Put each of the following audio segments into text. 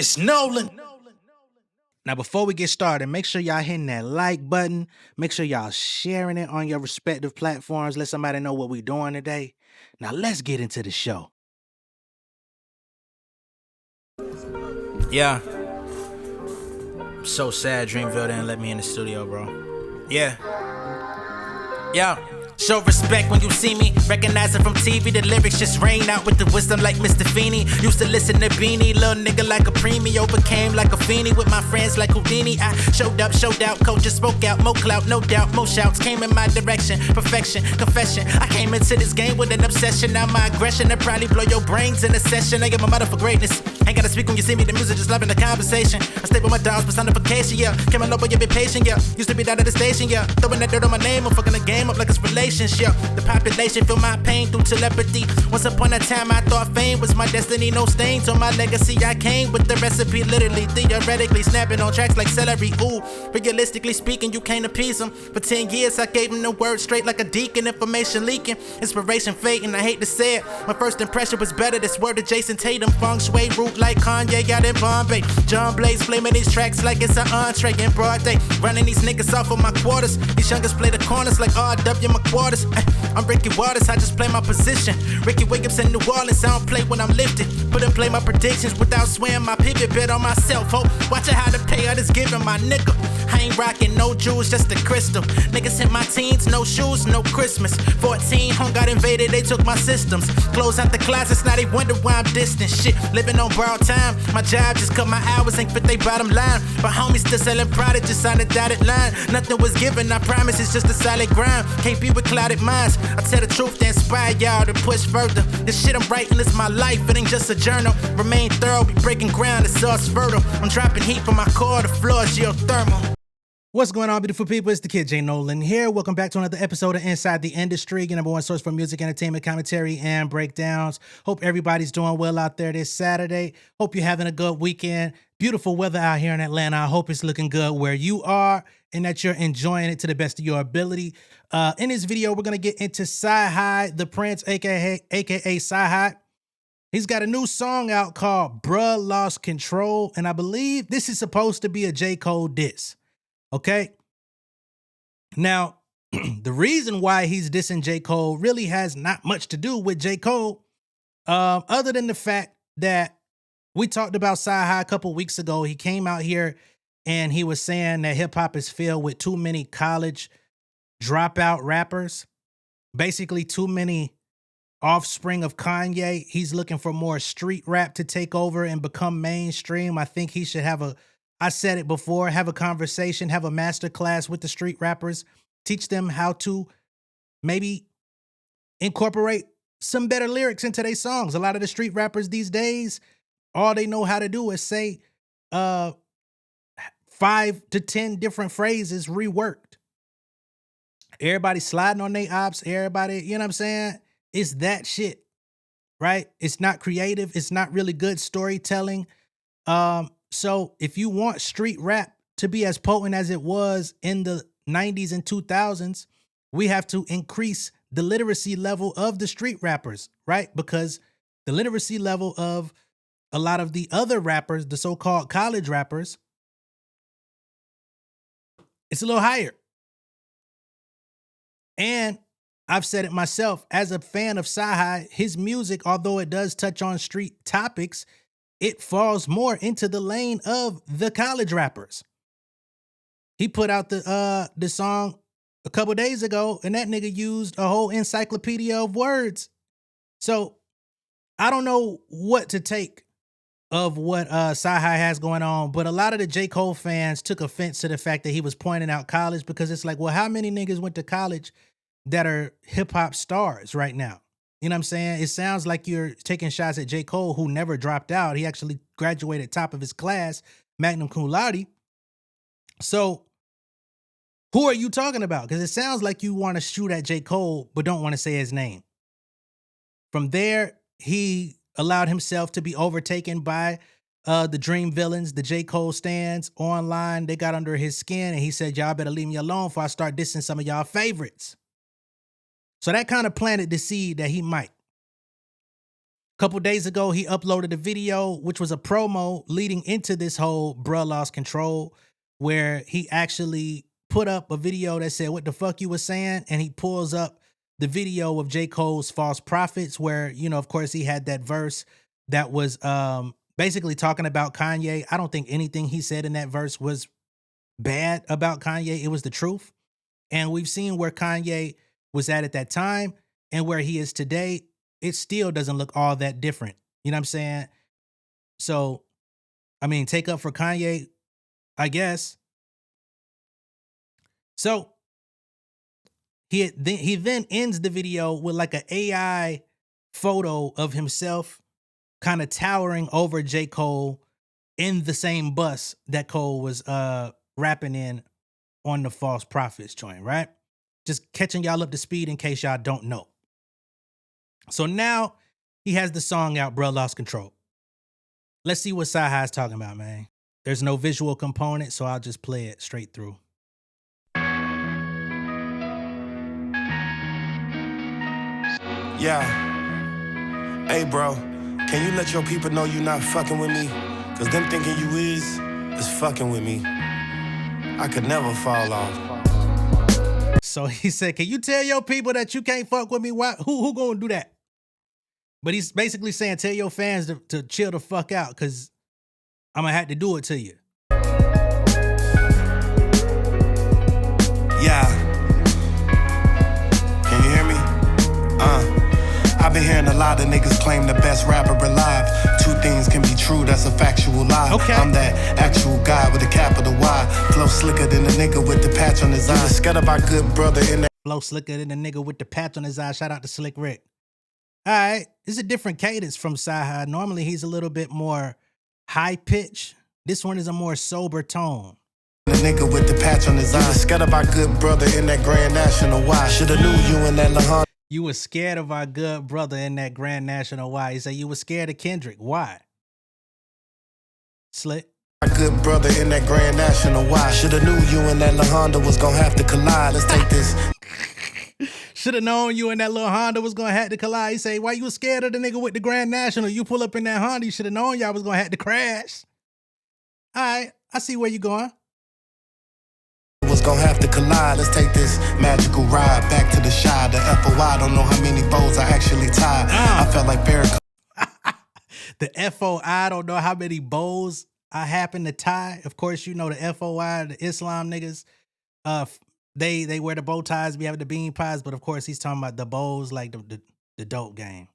It's Nolan. Now, before we get started, make sure y'all hitting that like button. Make sure y'all sharing it on your respective platforms. Let somebody know what we're doing today. Now, let's get into the show. Yeah. I'm so sad Dreamville didn't let me in the studio, bro. Yeah. Show respect when you see me. Recognize it from TV. The lyrics just rain out with the wisdom like Mr. Feeney. Used to listen to Beanie. Little nigga like a preemie. Overcame like a fiendie with my friends like Houdini. I showed up, showed out. Coach just spoke out. More clout, no doubt. More shouts came in my direction. Perfection, confession. I came into this game with an obsession. Now my aggression will probably blow your brains in a session. I get my mother for greatness. Ain't gotta speak when you see me. The music just loving the conversation. I stay with my dogs, personification, yeah. Came on up, you be patient, yeah. Used to be down at the station, yeah. Throwing that dirt on my name. I'm fucking the game up like it's relationship. The population feel my pain through telepathy. Once upon a time I thought fame was my destiny. No stains on my legacy. I came with the recipe, literally, theoretically snapping on tracks like celery. Ooh, realistically speaking, you can't appease them. For 10 years I gave him the word straight like a deacon. Information leaking, inspiration fading. I hate to say it, my first impression was better. This word to Jason Tatum, feng shui root like Kanye out in Bombay. John Blaze flaming these tracks like it's an entree in broad day. Running these niggas off of my quarters. These youngers play the corners like R.W. McQuarters. I'm Ricky Waters, I just play my position. Ricky Williams in New Orleans, I don't play when I'm lifted. Put and play my predictions without swearing my pivot bet on myself. Oh, watch it how the payout is giving my nigga. I ain't rocking no jewels, just a crystal. Niggas hit my teens, no shoes, no Christmas. 14, home got invaded, they took my systems. Close out the closets, now they wonder why I'm distant. Shit, living on borrowed time. My job just cut my hours, ain't fit they bottom line. But homies still selling product, just on the dotted line. Nothing was given, I promise it's just a solid grind. Can't be with clouded minds. I tell the truth to inspire y'all to push further. This shit I'm writing is my life, it ain't just a journal. Remain thorough, be breaking ground, it's all fertile. I'm dropping heat from my core, the floor is geothermal. What's going on, beautiful people? It's the kid J Nolan here. Welcome back to another episode of Inside the Industry, your number one source for music, entertainment, commentary, and breakdowns. Hope everybody's doing well out there this Saturday. Hope you're having a good weekend. Beautiful weather out here in Atlanta. I hope it's looking good where you are and that you're enjoying it to the best of your ability. In this video, we're going to get into CyHi the Prince, aka CyHi. He's got a new song out called B.R.A. Lost Control, and I believe this is supposed to be a J. Cole diss. Okay. Now, the reason why he's dissing J. Cole really has not much to do with J. Cole, other than the fact that we talked about CyHi a couple weeks ago. He came out here and he was saying that hip hop is filled with too many college dropout rappers, basically too many offspring of Kanye. He's looking for more street rap to take over and become mainstream. I think he should have I said it before, have a conversation, have a master class with the street rappers, teach them how to maybe incorporate some better lyrics into their songs. A lot of the street rappers these days, all they know how to do is say 5 to 10 different phrases reworked. Everybody sliding on their ops, everybody, you know what I'm saying? It's that shit, right? It's not creative. It's not really good storytelling. So if you want street rap to be as potent as it was in the 90s and 2000s, we have to increase the literacy level of the street rappers, right? Because the literacy level of a lot of the other rappers, the so-called college rappers, it's a little higher. And I've said it myself, as a fan of CyHi, his music, although it does touch on street topics, it falls more into the lane of the college rappers. He put out the song a couple days ago, and that nigga used a whole encyclopedia of words. So I don't know what to take of what CyHi has going on, but a lot of the J. Cole fans took offense to the fact that he was pointing out college, because it's like, well, how many niggas went to college that are hip hop stars right now? You know what I'm saying? It sounds like you're taking shots at J. Cole, who never dropped out. He actually graduated top of his class, magna cum laude. So who are you talking about? Because it sounds like you want to shoot at J. Cole, but don't want to say his name. From there, he allowed himself to be overtaken by the Dream Villains, the J. Cole stands online. They got under his skin, and he said, y'all better leave me alone before I start dissing some of y'all favorites. So that kind of planted the seed that he might. couple days ago, he uploaded a video, which was a promo leading into this whole Bruh Lost Control, where he actually put up a video that said, "What the fuck you was saying?" And he pulls up the video of J. Cole's False Prophets, where, you know, of course, he had that verse that was basically talking about Kanye. I don't think anything he said in that verse was bad about Kanye. It was the truth. And we've seen where Kanye was at that time and where he is today. It still doesn't look all that different. You know what I'm saying? So, I mean, take up for Kanye, I guess. So he then ends the video with like an AI photo of himself kind of towering over J. Cole in the same bus that Cole was rapping in on the False Prophets joint, right? Just catching y'all up to speed in case y'all don't know. So now he has the song out, Bruh Lost Control. Let's see what CyHi's talking about, man. There's no visual component, so I'll just play it straight through. Yeah. Hey, bro, can you let your people know you not fucking with me? Cause them thinking you is fucking with me. I could never fall off. So he said, can you tell your people that you can't fuck with me? Why? Who gonna do that? But he's basically saying, tell your fans to chill the fuck out, because I'm gonna have to do it to you. Yeah. Can you hear me? I've been hearing a lot of niggas claim the best rapper alive. Two things can be true, that's a factual lie. Okay. I'm that actual guy with a capital Y. Flow slicker than a nigga with the patch on his eye. Scared of our good brother in that. Flow slicker than a nigga with the patch on his eye. Shout out to Slick Rick. All right, it's a different cadence from CyHi. Normally he's a little bit more high pitch. This one is a more sober tone. The nigga with the patch on his eye. Scared of our good brother in that Grand National Y. Shoulda knew you in that Lahon. You were scared of our good brother in that Grand National Y. He said you were scared of Kendrick. Why? Slick. Our good brother in that Grand National Y. Shoulda knew you and that La Honda was gonna have to collide. Let's take this. Should have known you and that little Honda was gonna have to collide. He say, why you was scared of the nigga with the Grand National? You pull up in that Honda, you should have known y'all was gonna have to crash. All right, I see where you going. Was gonna have to collide. Let's take this magical ride back to the shy. The FOI, don't know how many bows I actually tied. I felt like Barrack. The FOI, don't know how many bows I happen to tie. Of course, you know the FOI, the Islam niggas. They wear the bow ties, be having the bean pies, but of course he's talking about the bows, like the dope game.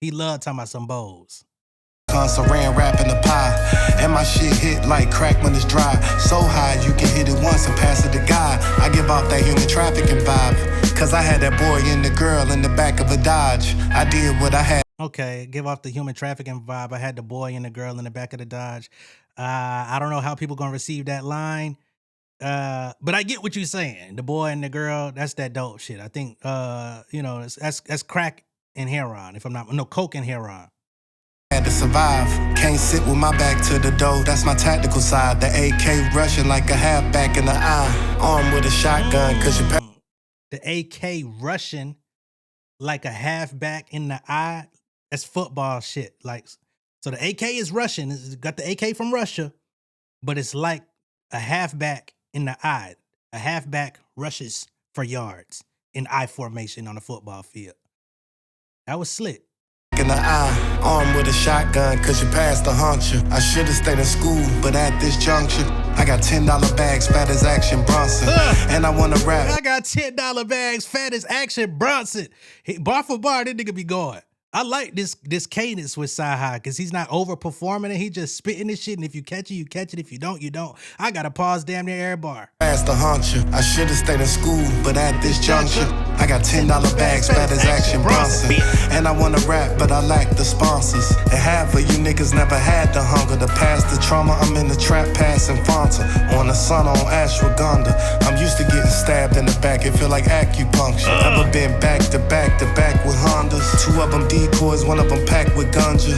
He loved talking about some bows. Saran wrapping the pie, and my shit hit like crack when it's dry. So high you can hit it once and pass it to God. I give off that human trafficking vibe, cause I had that boy and the girl in the back of a Dodge. I did what I had. Okay, give off the human trafficking vibe. I had the boy and the girl in the back of the Dodge. I don't know how people gonna receive that line. But I get what you're saying. The boy and the girl, that's that dope shit. I think you know, that's crack and heroin, if I'm not, no, coke and heroin. Had to survive, can't sit with my back to the door. That's my tactical side. The AK rushing like a halfback in the eye, armed with a shotgun. Cause you the AK rushing like a halfback in the eye. That's football shit. Like, so the AK is Russian. It's got the AK from Russia, but it's like a halfback in the eye. A halfback rushes for yards in I formation on a football field. That was slick. In the eye, armed with a shotgun, cause you passed the hauncher. I should've stayed in school, but at this juncture, I got $10 bags, fat as Action Bronson. And I wanna rap. I got $10 bags, fat as Action Bronson. Bar for bar, this nigga be going. I like this cadence with CyHi, because he's not overperforming it. He just spitting this shit, and if you catch it, you catch it. If you don't, you don't. I gotta pause damn near every bar. Past the hauncher. I should've stayed in school, but at this juncture, I got $10 bags, fat as Action Bronson. And I wanna rap, but I lack the sponsors. And half of you niggas never had the hunger to pass the trauma. I'm in the trap passing Fonta on the sun on ashwagandha. I'm used to getting stabbed in the back. It feel like acupuncture. Ever been back to back to back with Hondas? Two of them decoys, one of them packed with ganja.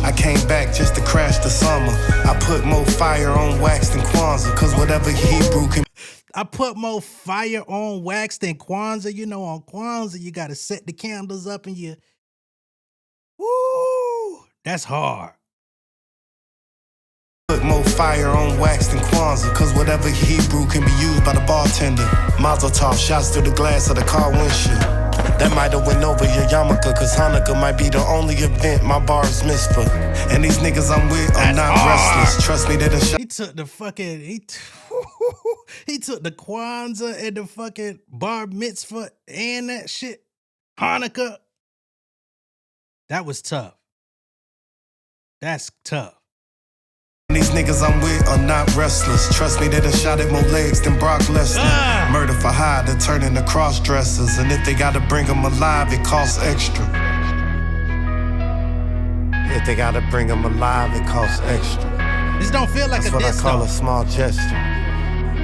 I came back just to crash the summer. I put more fire on wax than Kwanzaa, cause whatever Hebrew can. I put more fire on wax than Kwanzaa. You know, on Kwanzaa, you gotta set the candles up and you. Woo! That's hard. Put more fire on wax than Kwanzaa, cause whatever he brew can be used by the bartender. Mazel tov, shots through the glass of the car windshield. That might have went over your yarmulke, cause Hanukkah might be the only event my bars miss for. And these niggas I'm with are not restless. Trust me, they done shot. He took the fucking, he took the Kwanzaa and the fucking bar mitzvah and that shit. Hanukkah. That was tough. That's tough. These niggas I'm with are not restless. Trust me, they done shot at more legs than Brock Lesnar. Murder for hire, they're turning to cross-dressers. And if they gotta bring them alive, it costs extra. If they gotta bring them alive, it costs extra. This don't feel like That's a what diss, I call though. a small gesture.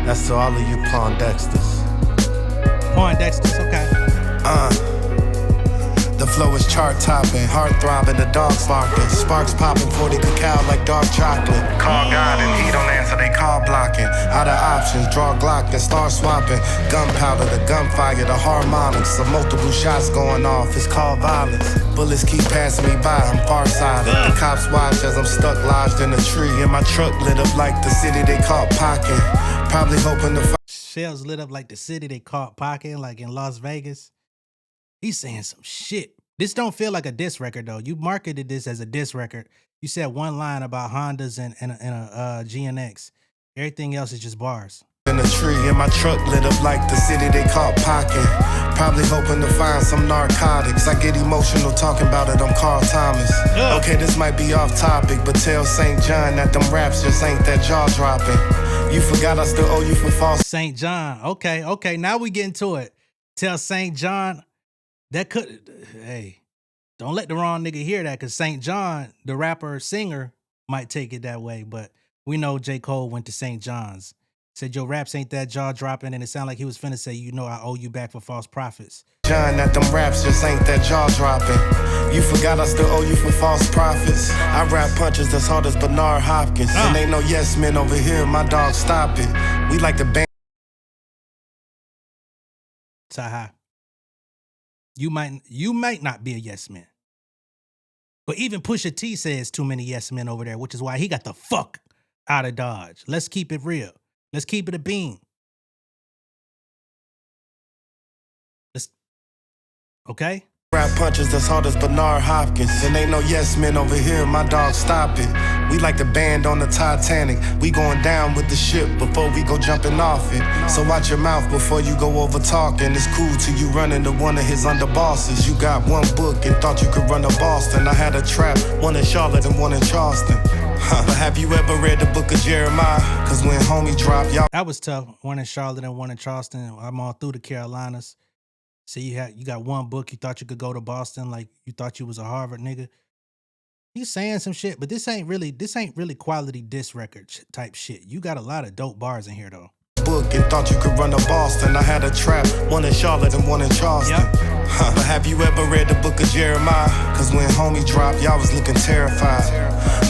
That's to all of you Pondexters. Poindexter's, okay. The flow is chart-topping, heart-throbbing, the dog's barking. Sparks popping, 40 cacao like dark chocolate. Call God and he don't answer, they call blocking. Out of options, draw Glock and start swapping. Gunpowder, the gunfire, the harmonics. So multiple shots going off, it's called violence. Bullets keep passing me by, I'm farsighted. The cops watch as I'm stuck lodged in a tree. And my truck lit up like the city they caught pocking. Probably hoping to find Shells lit up like the city they caught pocketing, like in Las Vegas. He's saying some shit. This don't feel like a diss record, though. You marketed this as a diss record. You said one line about Hondas and a GNX. Everything else is just bars. In a tree, and my truck lit up like the city they caught pocking. Probably hoping to find some narcotics. I get emotional talking about it, I'm Carl Thomas. Okay, this might be off topic, but tell St. John that them raps just ain't that jaw-dropping. You forgot I still owe you for false. St. John. Okay. Now we get into it. Tell St. John. That could, hey, don't let the wrong nigga hear that, because St. John, the rapper singer, might take it that way, but we know J. Cole went to St. John's. Said your raps ain't that jaw-dropping, and it sounded like he was finna say, you know I owe you back for false profits. John, that them raps just ain't that jaw-dropping. You forgot I still owe you for false profits. I rap punches that's hard as Bernard Hopkins. And ain't no yes men over here, my dog, stop it. We like the band. CyHi. You might not be a yes man. But even Pusha T says too many yes men over there, which is why he got the fuck out of Dodge. Let's keep it real. Let's keep it a bean. Okay? Rap punches that's hard as Bernard Hopkins. And ain't no yes men over here, my dog, stop it. We like the band on the Titanic. We going down with the ship before we go jumping off it. So watch your mouth before you go over talking. It's cool till you run into one of his underbosses. You got one book and thought you could run to Boston. I had a trap, one in Charlotte and one in Charleston. But have you ever read the book of Jeremiah? Cause when homie dropped, y'all. That was tough. One in Charlotte and one in Charleston. I'm all through the Carolinas. So you got one book, you thought you could go to Boston, like you thought you was a Harvard nigga. He's saying some shit, but this ain't really quality diss record type shit. You got a lot of dope bars in here though. Book and thought you could run to Boston. I had a trap, one in Charlotte and one in Charleston. Yep. But have you ever read the book of Jeremiah? Cause when homie dropped, y'all was looking terrified.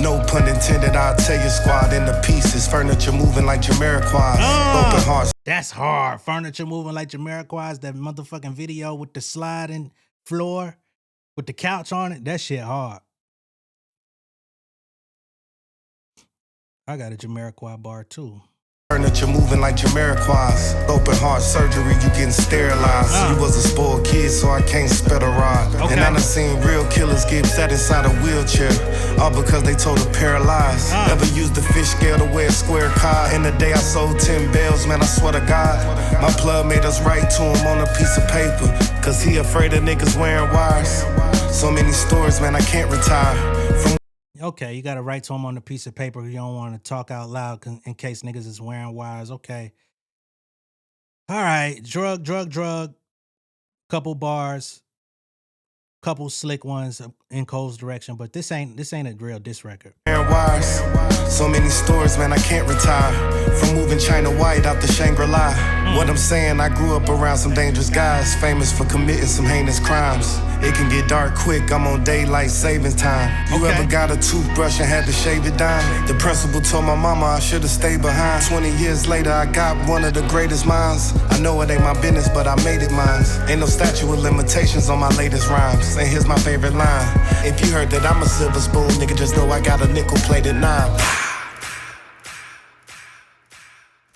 No pun intended, I'll tell your squad in the pieces. Furniture moving like Jamiroquai. Open hearts. That's hard. Furniture moving like Jamiroquai. That motherfucking video with the sliding floor with the couch on it. That shit hard. I got a Jamiroquai bar too. Furniture moving like Jamiroquai's. Open heart surgery, you getting sterilized. You was a spoiled kid, so I can't spit a rod. Okay. And I done seen real killers get sat inside a wheelchair, all because they told her paralyzed. Never used the fish scale to wear a square card. In the day I sold 10 bells, man, I swear to God. My plug made us write to him on a piece of paper, cause he afraid of niggas wearing wires. So many stories, man, I can't retire from. Okay, you got to write to him on a piece of paper. You don't want to talk out loud in case niggas is wearing wires. Okay. All right. Drug. Couple bars. Couple slick ones in Cole's direction. But this ain't a real diss record. Wires. So many stories, man, I can't retire from moving China White out the Shangri-La. What I'm saying, I grew up around some dangerous guys, famous for committing some heinous crimes. It can get dark quick, I'm on daylight savings time. You ever got a toothbrush and had to shave it down? The principal told my mama I should've stayed behind. 20 years later, I got one of the greatest minds. I know it ain't my business, but I made it mine. Ain't no statute of limitations on my latest rhymes. And here's my favorite line. If you heard that I'm a silver spoon, nigga, just know I got a nickel-plated nine.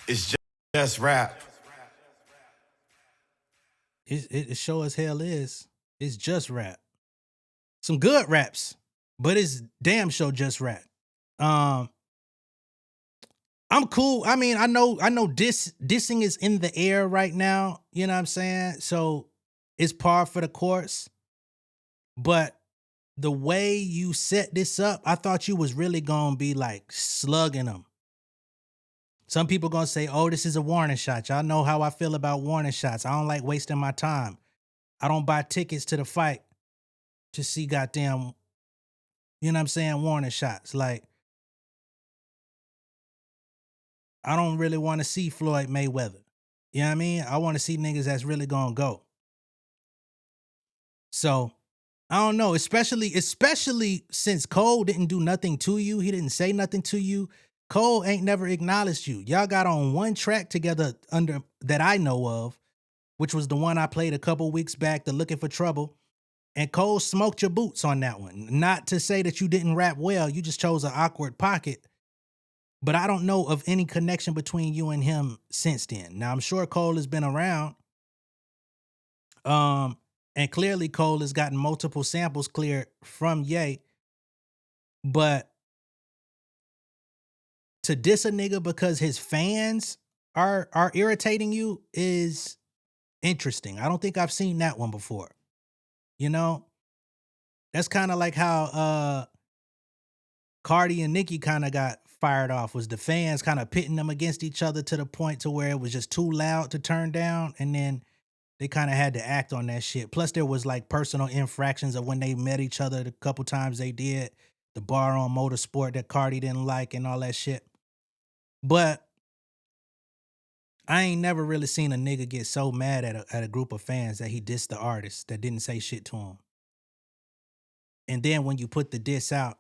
It's just rap. It sure as hell is. It's just rap. Some good raps, but it's damn sure just rap. I'm cool. I mean, I know dissing is in the air right now. You know what I'm saying? So it's par for the course. But the way you set this up, I thought you was really gonna be like slugging them. Some people gonna say, oh, this is a warning shot. Y'all know how I feel about warning shots. I don't like wasting my time. I don't buy tickets to the fight to see goddamn, you know what I'm saying, warning shots. Like, I don't really want to see Floyd Mayweather. You know what I mean? I want to see niggas that's really gonna go. So, I don't know, especially since Cole didn't do nothing to you. He didn't say nothing to you. Cole ain't never acknowledged you. Y'all got on one track together that I know of, which was the one I played a couple weeks back, the Looking for Trouble. And Cole smoked your boots on that one. Not to say that you didn't rap well, you just chose an awkward pocket. But I don't know of any connection between you and him since then. Now, I'm sure Cole has been around. And clearly Cole has gotten multiple samples cleared from Ye. But to diss a nigga because his fans are irritating you is interesting. I don't think I've seen that one before. You know? That's kind of like how Cardi and Nicki kind of got fired off, was the fans kind of pitting them against each other to the point to where it was just too loud to turn down, and then they kind of had to act on that shit. Plus there was like personal infractions of when they met each other the couple times they did, the bar on Motorsport that Cardi didn't like and all that shit. But I ain't never really seen a nigga get so mad at a group of fans that he dissed the artist that didn't say shit to him. And then when you put the diss out,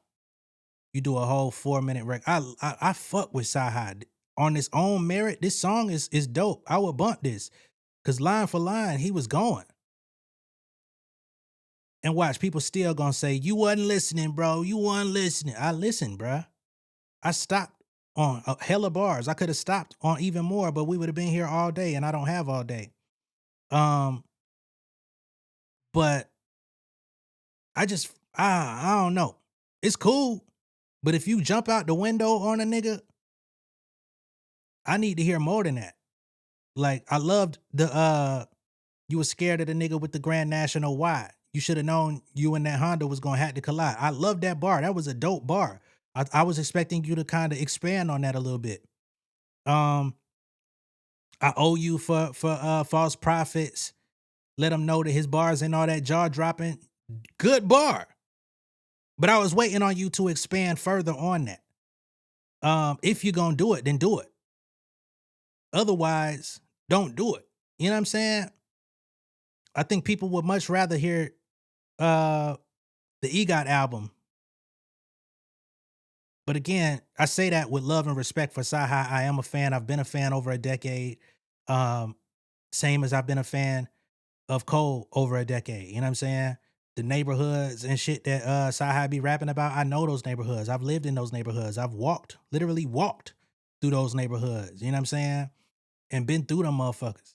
you do a whole 4-minute record. I fuck with CyHi. On his own merit, this song is dope. I would bump this. Cause line for line, he was going. And watch, people still gonna say, you wasn't listening, bro. You wasn't listening. I listened, bruh. I stopped on hella bars. I could have stopped on even more, but we would have been here all day, and I don't have all day. But I don't know. It's cool. But if you jump out the window on a nigga, I need to hear more than that. Like, I loved you were scared of the nigga with the Grand National wide. You should have known you and that Honda was gonna have to collide. I love that bar. That was a dope bar. I was expecting you to kind of expand on that a little bit. I owe you for false prophets. Let him know that his bars and all that jaw dropping. Good bar. But I was waiting on you to expand further on that. If you're gonna do it, then do it. Otherwise, don't do it. You know what I'm saying? I think people would much rather hear the EGOT album. But again, I say that with love and respect for CyHi. I am a fan. I've been a fan over a decade. Same as I've been a fan of Cole over a decade. You know what I'm saying? The neighborhoods and shit that CyHi be rapping about, I know those neighborhoods. I've lived in those neighborhoods. I've literally walked through those neighborhoods. You know what I'm saying? And been through them motherfuckers.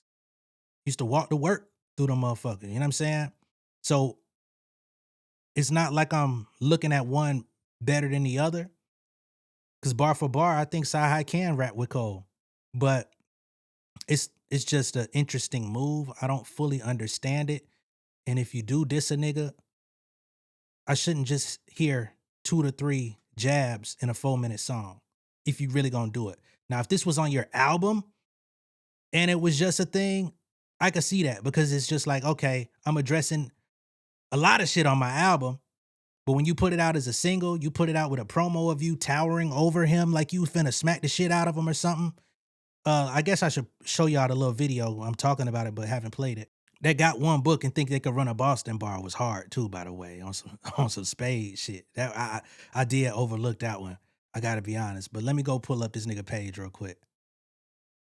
Used to walk to work through them motherfuckers. You know what I'm saying? So it's not like I'm looking at one better than the other. Because bar for bar, I think CyHi can rap with Cole. But it's just an interesting move. I don't fully understand it. And if you do diss a nigga, I shouldn't just hear 2 to 3 jabs in a 4-minute song if you really gonna do it. Now, if this was on your album and it was just a thing, I could see that, because it's just like, okay, I'm addressing a lot of shit on my album. But when you put it out as a single, you put it out with a promo of you towering over him like you finna smack the shit out of him or something. I guess I should show y'all the little video. I'm talking about it, but haven't played it. that got one book and think they could run a Boston bar was hard too, by the way, on some spade shit. That I did overlook that one. I gotta be honest. But let me go pull up this nigga page real quick.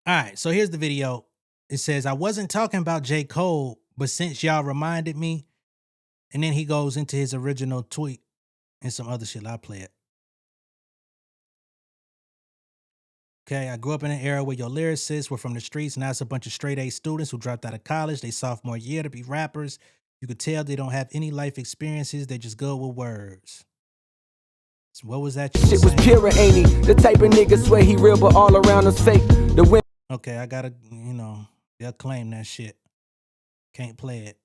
All right, so here's the video. It says, I wasn't talking about J. Cole, but since y'all reminded me, and then he goes into his original tweet and some other shit. I'll play it. Okay, I grew up in an era where your lyricists were from the streets. Now it's a bunch of straight A students who dropped out of college. They sophomore year to be rappers. You could tell they don't have any life experiences. They just go with words. So what was that? Shit was pure, ain't he? The type of nigga swear he real, but all around us fake. The women. Okay, I gotta, they'll claim that shit. Can't play it.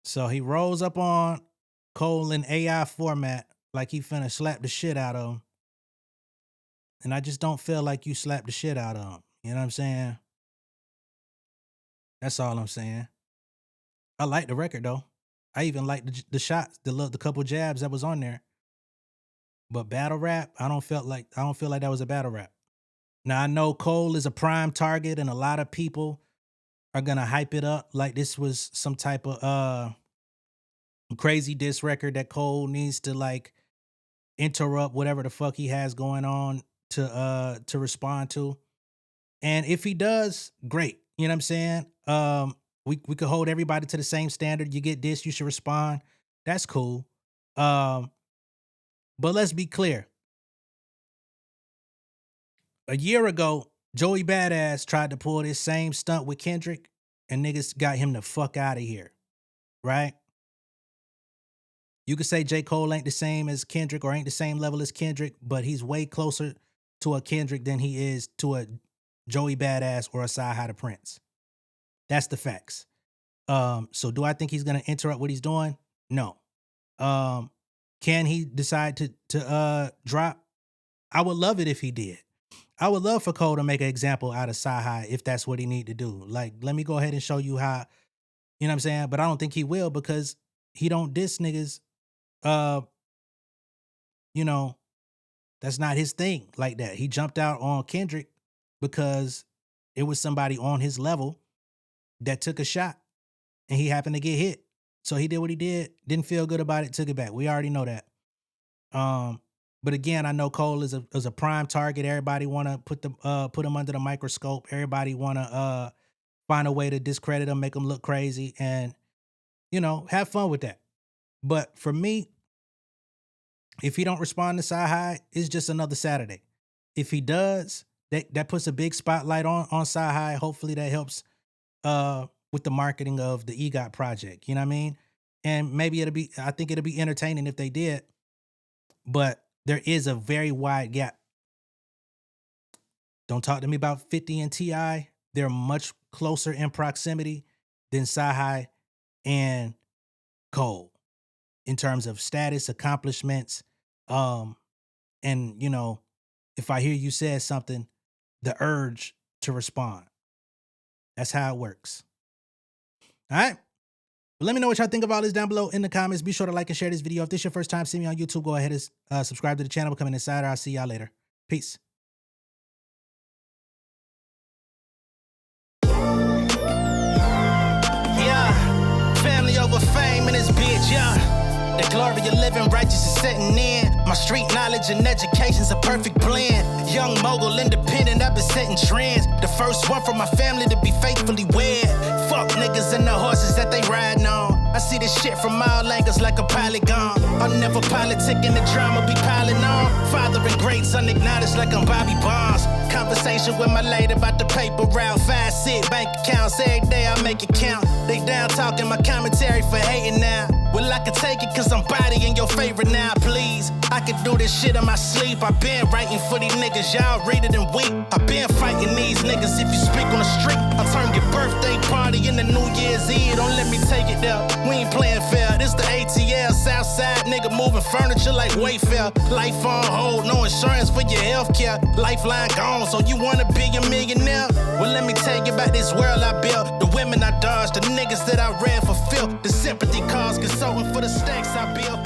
So he rolls up on Cole in AI format like he finna slap the shit out of him. And I just don't feel like you slapped the shit out of him. You know what I'm saying? That's all I'm saying. I like the record though. I even like the shots, the couple jabs that was on there. But battle rap, I don't feel like that was a battle rap. Now I know Cole is a prime target and a lot of people are gonna hype it up like this was some type of crazy diss record that Cole needs to like interrupt whatever the fuck he has going on to respond to. And if he does, great. You know what I'm saying? We could hold everybody to the same standard. You get this, you should respond. That's cool. But let's be clear. A year ago, Joey Badass tried to pull this same stunt with Kendrick, and niggas got him the fuck out of here, right? You could say J. Cole ain't the same as Kendrick or ain't the same level as Kendrick, but he's way closer to a Kendrick than he is to a Joey Badass or a CyHi the Prince. That's the facts. So do I think he's gonna interrupt what he's doing? No. Can he decide to drop? I would love it if he did. I would love for Cole to make an example out of CyHi if that's what he need to do. Like, let me go ahead and show you how, you know what I'm saying? But I don't think he will because he don't diss niggas. That's not his thing like that. He jumped out on Kendrick because it was somebody on his level that took a shot and he happened to get hit. So he did what he did, didn't feel good about it, took it back. We already know that. But again, I know Cole is a prime target. Everybody want to put him under the microscope. Everybody want to find a way to discredit him, make him look crazy, and have fun with that. But for me, if he don't respond to CyHi, it's just another Saturday. If he does, that puts a big spotlight on CyHi. Hopefully that helps with the marketing of the EGOT project. You know what I mean? And maybe I think it'll be entertaining if they did. But there is a very wide gap. Don't talk to me about 50 and T.I. They're much closer in proximity than CyHi and Cole in terms of status, accomplishments, and if I hear you said something, the urge to respond. That's how it works. All right. Well, let me know what y'all think about this down below in the comments. Be sure to like and share this video. If this is your first time seeing me on YouTube, go ahead and subscribe to the channel, become an insider. I'll see y'all later. Peace. Yeah, family over fame in this bitch, yeah. The glory of living righteous is setting in. My street knowledge and education's a perfect blend. Young mogul, independent, I've been setting trends. The first one from my family to be faithfully wed. Fuck niggas and the horses that they riding on. I see this shit from all angles like a polygon. I'm never politicking, the drama be piling on. Father and greats unacknowledged like I'm Bobby Bonds. Conversation with my lady about the paper route. 5 sit bank accounts, every day I make it count. They down talking my commentary for hating now. Well, I can take it cause I'm bodying your favorite now, please. I can do this shit in my sleep. I been writing for these niggas, y'all read it and weep. I been fighting these niggas if you speak on the street. I turn your birthday party into New Year's Eve. Don't let me take it there. We ain't playing fair. This the ATL, Southside nigga moving furniture like Wayfair. Life on hold, no insurance for your healthcare. Lifeline gone, so you wanna be a millionaire? Well, let me tell you about this world I built. The women I dodged, the niggas that I read for filth. The sympathy cause consulting for the stacks I built.